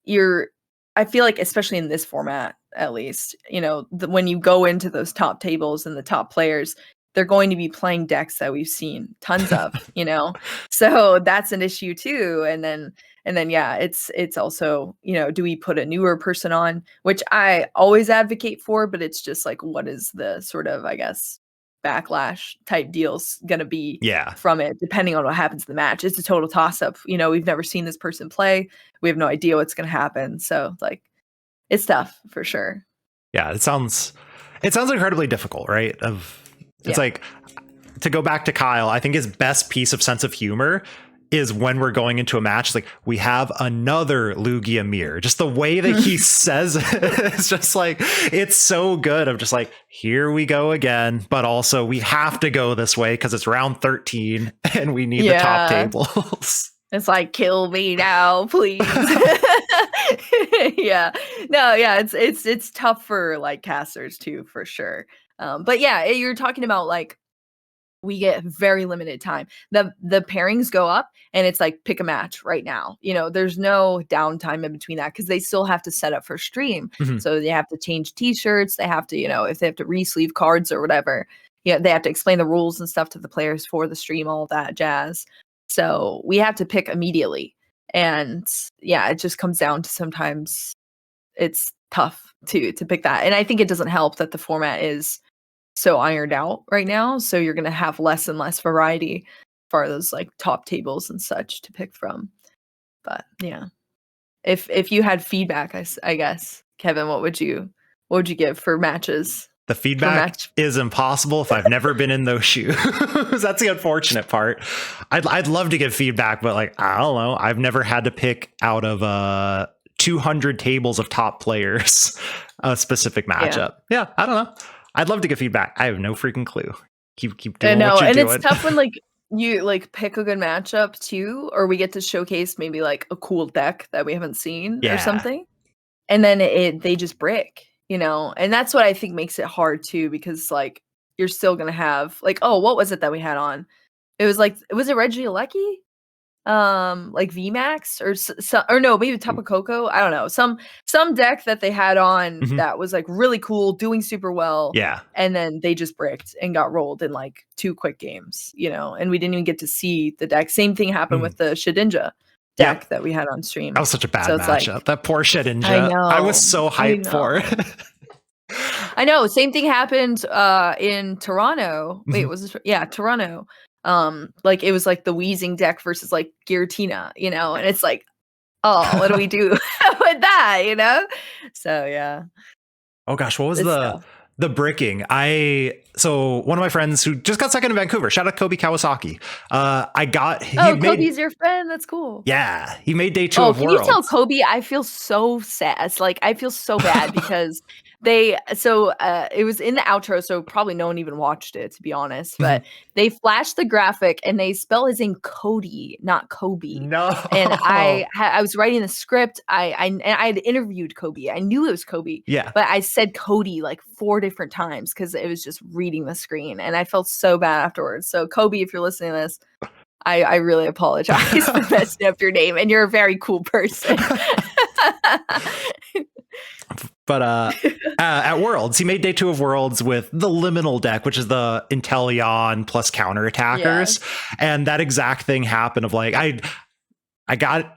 I feel like, especially in this format, at least, you know, when you go into those top tables and the top players, they're going to be playing decks that we've seen tons of, you know, so that's an issue too. And then it's also, you know, do we put a newer person on, which I always advocate for, but it's just like, what is the sort of, I guess, backlash type deals gonna be from it, depending on what happens in the match. It's a total toss-up. You know, we've never seen this person play, we have no idea what's gonna happen, so like, it's tough for sure. It sounds incredibly difficult, right? It's like, to go back to Kyle, I think his best piece of sense of humor is when we're going into a match, like, we have another Lugia mirror. Just the way that he says it, it's just like, it's so good. I'm just like, here we go again, but also we have to go this way because it's round 13 and we need the top tables. It's like, kill me now, please. It's tough for like casters too, for sure. But yeah, you're talking about like, we get very limited time. The pairings go up and it's like, pick a match right now. You know, there's no downtime in between that, because they still have to set up for stream. So they have to change t-shirts. They have to, you know, if they have to re-sleeve cards or whatever, they have to explain the rules and stuff to the players for the stream, all that jazz. So we have to pick immediately. And it just comes down to, sometimes it's tough to pick that. And I think it doesn't help that the format is so ironed out right now, so you're going to have less and less variety for those like top tables and such to pick from. But if you had feedback, I guess, Kevin, what would you give for matches? The feedback is impossible if I've never been in those shoes. That's the unfortunate part. I'd love to give feedback, but like, I don't know, I've never had to pick out of 200 tables of top players a specific matchup. I don't know. I'd love to get feedback. I have no freaking clue. Keep doing what you're doing. And it's tough when like you like pick a good matchup too, or we get to showcase maybe like a cool deck that we haven't seen or something, and then they just break, you know. And that's what I think makes it hard too, because like, you're still gonna have like, oh, what was it that we had on? It was like, was it Regieleki? Like VMAX or no, maybe Tapu Koko. I don't know. Some deck that they had on that was like really cool, doing super well. And then they just bricked and got rolled in like 2 quick games, you know, and we didn't even get to see the deck. Same thing happened with the Shedinja deck that we had on stream. That was such a bad matchup. Like, that poor Shedinja. I was so hyped for it. I know. Same thing happened in Toronto. Wait, was this? Toronto. Like, it was like the Wheezing deck versus like Giratina, you know, and it's like, oh, what do we do with that, you know? So oh gosh, what was the bricking? So one of my friends who just got second in Vancouver, shout out Kobe Kawasaki. Kobe's your friend. That's cool. Yeah, he made day 2 of Worlds. Can you tell Kobe I feel so sad? It's like, I feel so bad because it was in the outro, so probably no one even watched it, to be honest, but they flashed the graphic and they spell his name Cody, not Kobe. No. And I was writing the script. I had interviewed Kobe. I knew it was Kobe. Yeah. But I said Cody like 4 different times because it was just reading the screen, and I felt so bad afterwards. So Kobe, if you're listening to this, I really apologize for messing up your name, and you're a very cool person. But at Worlds, he made day 2 of Worlds with the Liminal deck, which is the Inteleon plus counterattackers. Yeah. And that exact thing happened of like, I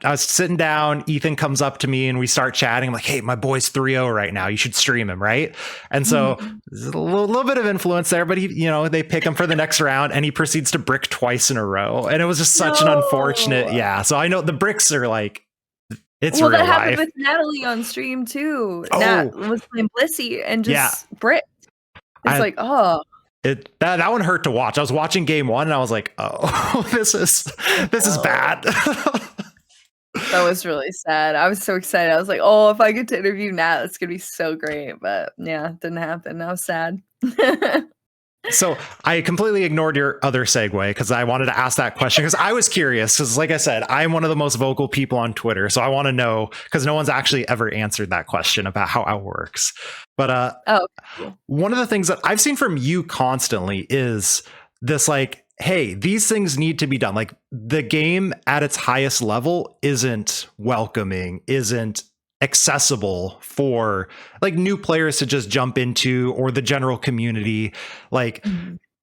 was sitting down, Ethan comes up to me and we start chatting. I'm like, hey, my boy's 3-0 right now. You should stream him, right? And so there's a little bit of influence there, but they pick him for the next round and he proceeds to brick twice in a row. And it was just such an unfortunate, So I know the bricks are like, it's real life. Well, that happened with Natalie on stream too. Nat was playing Blissey and just bricked. It's that one hurt to watch. I was watching game 1 and I was like, oh, this is bad. That was really sad. I was so excited. I was like, oh, if I get to interview Nat, it's gonna be so great. But yeah, it didn't happen. I was sad. So I completely ignored your other segue because I wanted to ask that question because I was curious because, like I said, I'm one of the most vocal people on Twitter. So I want to know because no one's actually ever answered that question about how it works. But one of the things that I've seen from you constantly is this like, hey, these things need to be done. Like the game at its highest level isn't welcoming, isn't accessible for like new players to just jump into, or the general community like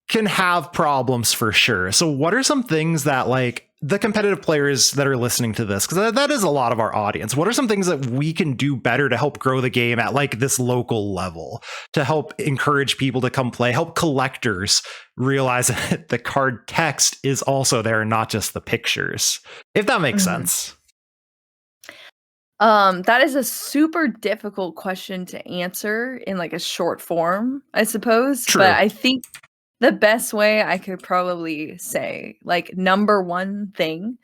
can have problems for sure. So what are some things that like the competitive players that are listening to this, because that is a lot of our audience, what are some things that we can do better to help grow the game at like this local level, to help encourage people to come play, help collectors realize that the card text is also there, not just the pictures, if that makes sense? That is a super difficult question to answer in like a short form, I suppose. True. But I think the best way I could probably say, like, number one thing,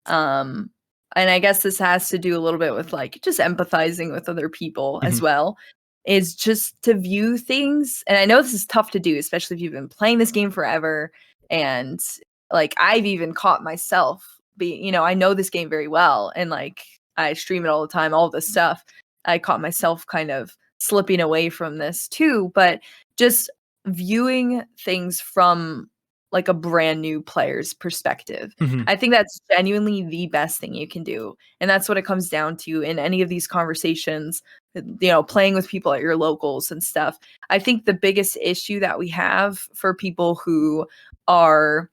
and I guess this has to do a little bit with like just empathizing with other people as well, is just to view things. And I know this is tough to do, especially if you've been playing this game forever. And like, I've even caught myself I know this game very well. And like, I stream it all the time, all this stuff. I caught myself kind of slipping away from this too, but just viewing things from like a brand new player's perspective. I think that's genuinely the best thing you can do. And that's what it comes down to in any of these conversations, playing with people at your locals and stuff. I think the biggest issue that we have for people who are,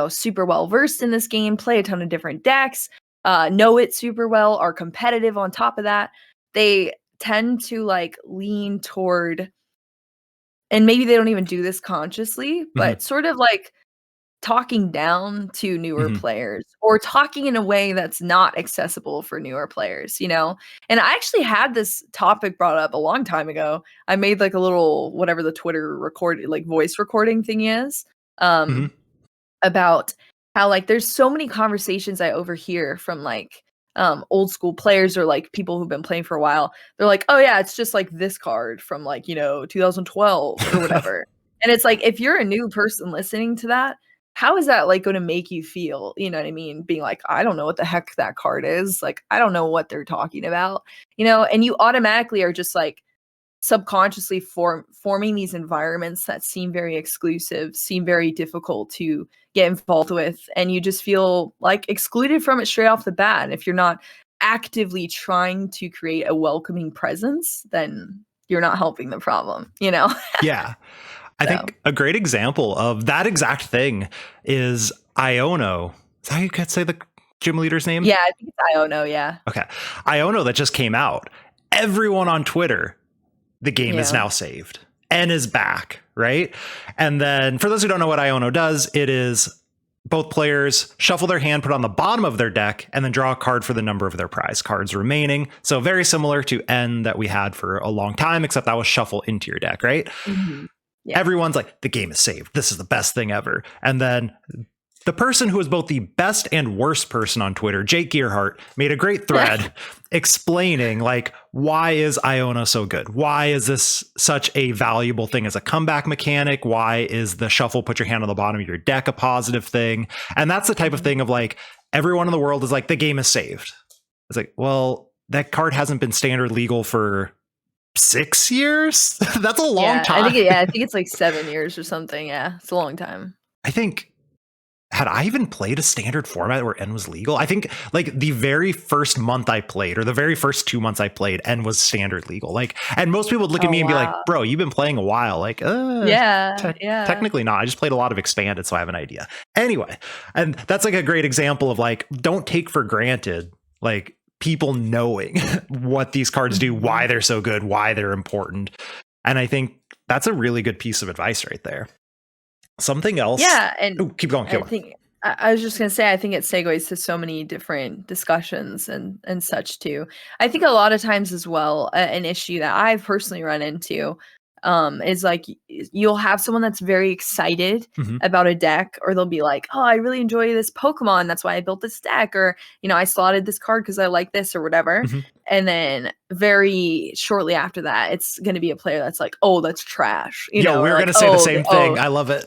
super well versed in this game, play a ton of different decks, know it super well, are competitive on top of that, they tend to like lean toward, and maybe they don't even do this consciously, but sort of like talking down to newer players, or talking in a way that's not accessible for newer players, And I actually had this topic brought up a long time ago. I made like a little, whatever the Twitter like voice recording thing is, about how like there's so many conversations I overhear from like old school players, or like people who've been playing for a while. They're like, oh yeah, it's just like this card from like 2012 or whatever. And it's like, if you're a new person listening to that, how is that like going to make you feel? You know what I mean? Being like, I don't know what the heck that card is, like I don't know what they're talking about, and you automatically are just like subconsciously forming these environments that seem very exclusive, seem very difficult to get involved with, and you just feel like excluded from it straight off the bat. And if you're not actively trying to create a welcoming presence, then you're not helping the problem, Yeah. I think a great example of that exact thing is Iono. Is that how you could say the gym leader's name? Yeah, I think it's Iono, yeah. Okay. Iono that just came out. Everyone on Twitter, the game is now saved and is back, right? And then for those who don't know what Iono does, it is both players shuffle their hand, put on the bottom of their deck, and then draw a card for the number of their prize cards remaining. So very similar to N that we had for a long time, except that was shuffle into your deck, right? Yeah. Everyone's like, the game is saved. This is the best thing ever. And then the person who is both the best and worst person on Twitter, Jake Gearhart, made a great thread explaining like, why is Iono so good? Why is this such a valuable thing as a comeback mechanic? Why is the shuffle, put your hand on the bottom of your deck, a positive thing? And that's the type of thing of like, everyone in the world is like, the game is saved. It's like, well, that card hasn't been standard legal for 6 years. That's a long time. I think it's like 7 years or something. Yeah, it's a long time. I think had I even played a standard format where N was legal? I think like the very first month I played, or the very first 2 months I played, N was standard legal. Like, and most people would look at me and be like, bro, you've been playing a while. Like, technically not. I just played a lot of expanded, so I have an idea. Anyway, and that's like a great example of like, don't take for granted like people knowing what these cards do, why they're so good, why they're important. And I think that's a really good piece of advice right there. Something else. Yeah, and keep going. I was just going to say, I think it segues to so many different discussions and such too. I think a lot of times as well, an issue that I've personally run into is like you'll have someone that's very excited about a deck, or they'll be like, oh, I really enjoy this Pokemon, that's why I built this deck, or I slotted this card because I like this or whatever. And then very shortly after that, it's going to be a player that's like, oh, that's trash. We were going to say the same thing. I love it.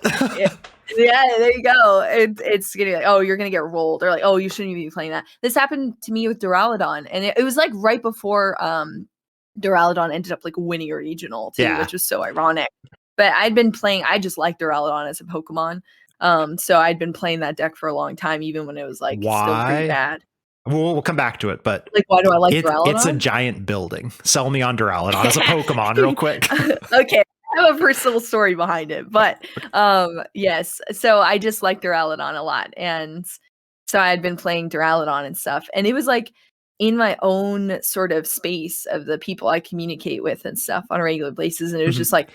Yeah, there you go. It's gonna be like, oh, you're gonna get rolled, or like, oh, you shouldn't even be playing that. This happened to me with Duraludon, and it was like right before Duraludon ended up like winning a regional too, which was so ironic. But I just like Duraludon as a Pokemon. So I'd been playing that deck for a long time, even when it was like still pretty bad. We'll come back to it, but like, why do I like Duraludon? It's a giant building. Sell me on Duraludon as a Pokemon real quick. Okay. I have a personal story behind it, but yes. So I just like Duraludon a lot, and so I had been playing Duraludon and stuff, and it was like in my own sort of space of the people I communicate with and stuff on a regular basis, and it was just like,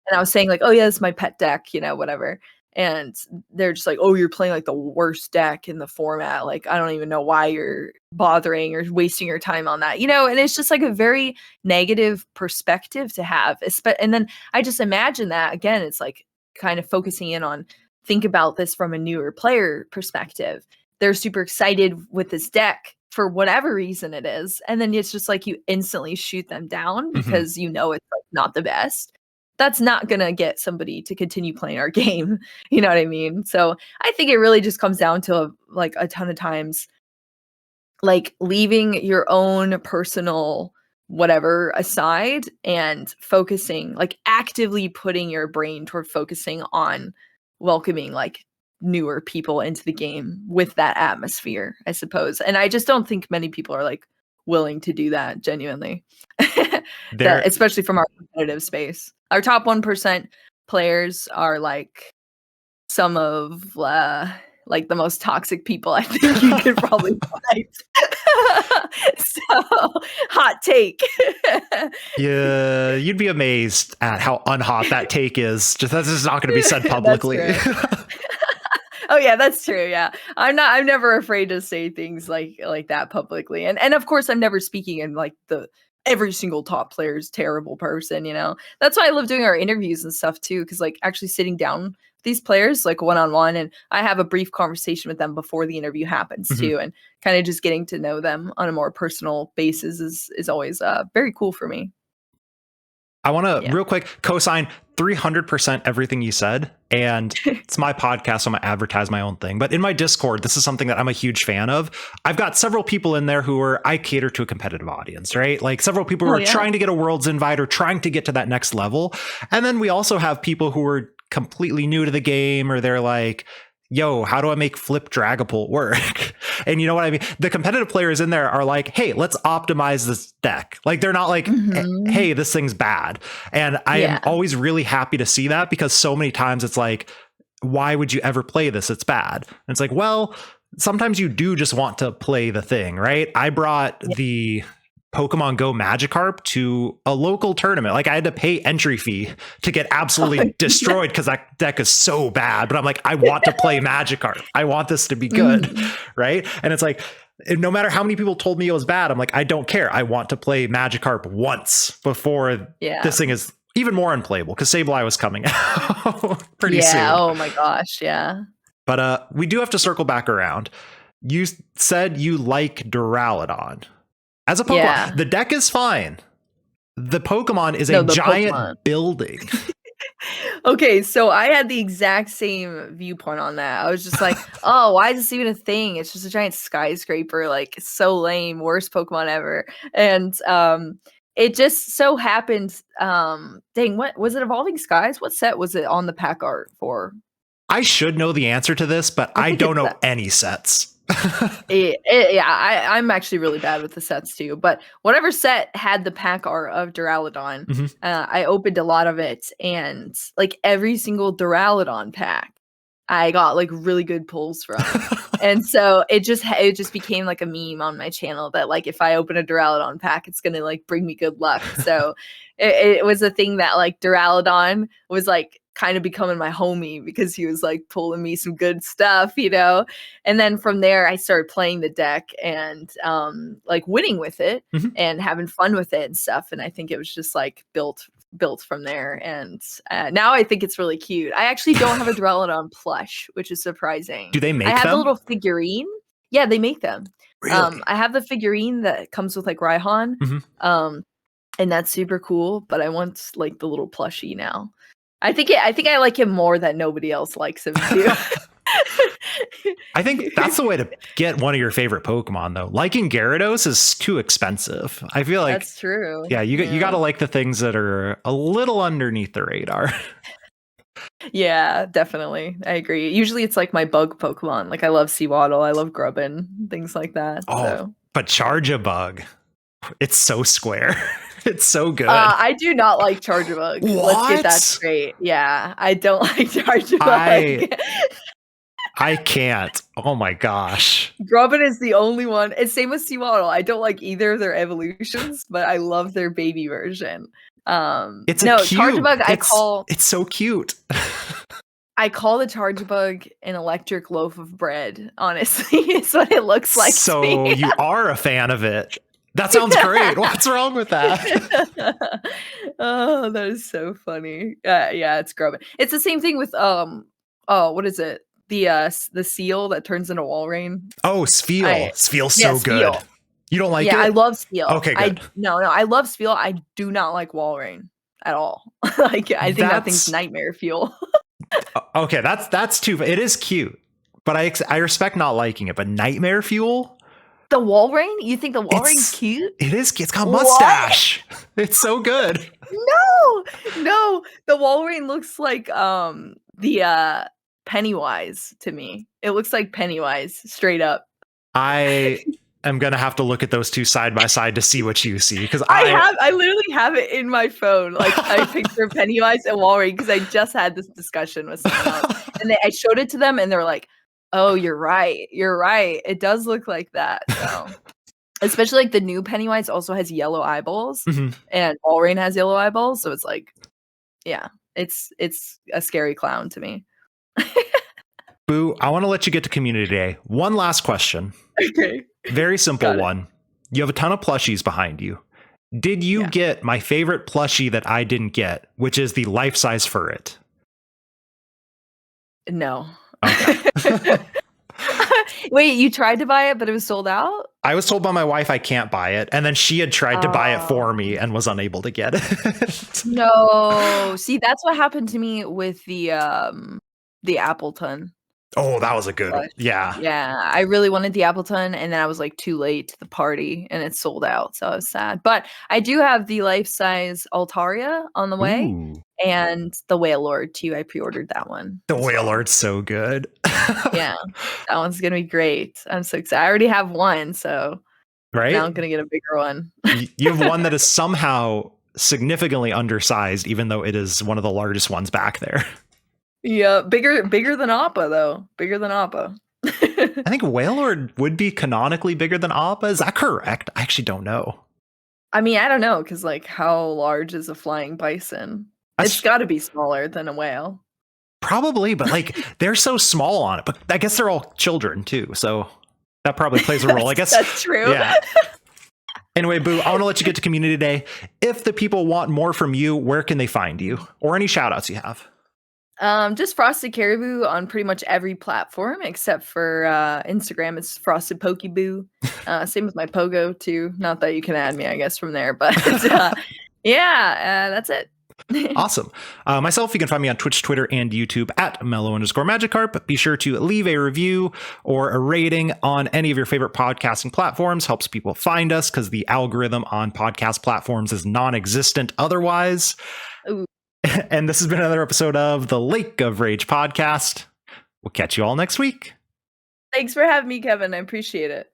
and I was saying like, oh yeah, this is my pet deck, whatever. And they're just like, oh, you're playing like the worst deck in the format. Like, I don't even know why you're bothering or wasting your time on that, and it's just like a very negative perspective to have. And then I just imagine that, again, it's like kind of focusing in on, think about this from a newer player perspective. They're super excited with this deck for whatever reason it is. And then it's just like you instantly shoot them down because it's like not the best. That's not going to get somebody to continue playing our game. You know what I mean? So I think it really just comes down to like a ton of times, like leaving your own personal whatever aside and focusing, like actively putting your brain toward focusing on welcoming like newer people into the game with that atmosphere, I suppose. And I just don't think many people are like willing to do that genuinely. Especially from our competitive space. Our top 1% players are like some of like the most toxic people I think you could probably find. So, hot take. Yeah, you'd be amazed at how unhot that take is. That's just not going to be said publicly. Oh yeah, that's true. Yeah. I'm never afraid to say things like that publicly. And of course I'm never speaking in like every single top player is terrible person, That's why I love doing our interviews and stuff too, because like actually sitting down with these players like one-on-one, and I have a brief conversation with them before the interview happens too, and kind of just getting to know them on a more personal basis is always very cool for me. I want to real quick co-sign 300% everything you said. And it's my podcast, so I'm going to advertise my own thing. But in my Discord, this is something that I'm a huge fan of. I've got several people in there I cater to a competitive audience, right? Like several people who are trying to get a Worlds invite or trying to get to that next level. And then we also have people who are completely new to the game, or they're like, yo, how do I make Flip Dragapult work? And you know what I mean? The competitive players in there are like, hey, let's optimize this deck. Like they're not like, hey, this thing's bad. And I am always really happy to see that, because so many times it's like, why would you ever play this? It's bad. And it's like, well, sometimes you do just want to play the thing, right? I brought the Pokemon GO Magikarp to a local tournament. Like I had to pay entry fee to get absolutely destroyed because that deck is so bad. But I'm like, I want to play Magikarp. I want this to be good. Right. And it's like, no matter how many people told me it was bad, I'm like, I don't care. I want to play Magikarp once before this thing is even more unplayable, because Sableye was coming out pretty soon. Oh my gosh. Yeah. But we do have to circle back around. You said you like Duraludon. As a Pokemon, the deck is fine. The Pokemon is a giant building. Okay, so I had the exact same viewpoint on that. I was just like, oh, why is this even a thing? It's just a giant skyscraper. Like, it's so lame. Worst Pokemon ever. And it just so happened. Dang, what was it? Evolving Skies? What set was it on the pack art for? I should know the answer to this, but I don't know any sets. I'm actually really bad with the sets too. But whatever set had the pack art of Duraludon, I opened a lot of it, and like every single Duraludon pack, I got like really good pulls from. And so it just became like a meme on my channel that like if I open a Duraludon pack, it's gonna like bring me good luck. So it was a thing that like Duraludon was like kind of becoming my homie because he was like pulling me some good stuff, you know. And then from there I started playing the deck and like winning with it and having fun with it and stuff. And I think it was just like built from there. And now I think it's really cute. I actually don't have a Duraludon plush, which is surprising. Do they make I have them? the little figurine. Yeah, they make them. Really? I have the figurine that comes with like Raihan. And that's super cool, but I want like the little plushie now. I think I like him more than nobody else likes him too. I think that's the way to get one of your favorite Pokemon, though. Liking Gyarados is too expensive. I feel like that's true. Yeah, you got to like the things that are a little underneath the radar. Yeah, definitely. I agree. Usually it's like my bug Pokemon. Like I love Seawaddle, I love Grubbin, things like that. But Charge-a-Bug, it's so square. It's so good. I do not like Charge-a-Bug. Let's get that straight. Yeah, I don't like Charge-a-Bug. I can't. Oh my gosh. Grubbin is the only one. It's same with Seawaddle. I don't like either of their evolutions, but I love their baby version. It's Charge-a-Bug. It's so cute. I call the Charge-a-Bug an electric loaf of bread. Honestly, it's what it looks like. So you are a fan of it. That sounds great. What's wrong with that? Oh, that is so funny. Yeah, it's Grubbin. It's the same thing with what is it? The seal that turns into Walrein. Oh, Spheal. Spheal's so good. Spheal. You don't like it? Yeah, I love Spheal. Okay, good. I love Spheal. I do not like Walrein at all. Like I think that thing's nightmare fuel. Okay, that's too. It is cute, but I respect not liking it. But nightmare fuel. The Walrein? You think the Walrein's cute? It is. It's got mustache. It's so good. No. The Walrein looks like the Pennywise to me. It looks like Pennywise straight up. I am gonna have to look at those two side by side to see what you see because I literally have it in my phone. Like I picture Pennywise and Walrein because I just had this discussion with someone else, and I showed it to them, and they're like, "Oh, you're right. It does look like that." So, especially like the new Pennywise also has yellow eyeballs, and Walrein has yellow eyeballs, so it's like, yeah, it's a scary clown to me. Boo, I want to let you get to Community Day. One last question. Okay. Very simple one. You have a ton of plushies behind you. Did you get my favorite plushie that I didn't get, which is the life-size Furret? No. Okay. Wait, you tried to buy it, but it was sold out? I was told by my wife I can't buy it, and then she had tried to buy it for me and was unable to get it. No. See, that's what happened to me with the Appleton. Oh, that was a good one. Yeah. Yeah, I really wanted the Appleton, and then I was like too late to the party, and it sold out, so I was sad. But I do have the life-size Altaria on the way. Ooh. And the Wailord too. I pre-ordered that one. The Wailord's so good. Yeah, that one's gonna be great. I'm so excited. I already have one, so now I'm gonna get a bigger one. You have one that is somehow significantly undersized, even though it is one of the largest ones back there. Yeah, bigger than Appa though. Bigger than Appa. I think Wailord would be canonically bigger than Appa. Is that correct? I actually don't know. I mean, I don't know, because like how large is a flying bison? It's got to be smaller than a whale. Probably, but like they're so small on it. But I guess they're all children too, so that probably plays a role. I guess that's true. Yeah. Anyway, Boo, I want to let you get to Community Day. If the people want more from you, where can they find you? Or any shout outs you have? Just Frosted Caribou on pretty much every platform except for Instagram. It's Frosted Pokeboo. Same with my Pogo too. Not that you can add me, I guess, from there, but that's it. Awesome. Myself, you can find me on Twitch, Twitter, and YouTube at mellow_magikarp. Be sure to leave a review or a rating on any of your favorite podcasting platforms. Helps people find us because the algorithm on podcast platforms is non-existent otherwise. Ooh. And this has been another episode of the Lake of Rage podcast. We'll catch you all next week. Thanks for having me, Kevin. I appreciate it.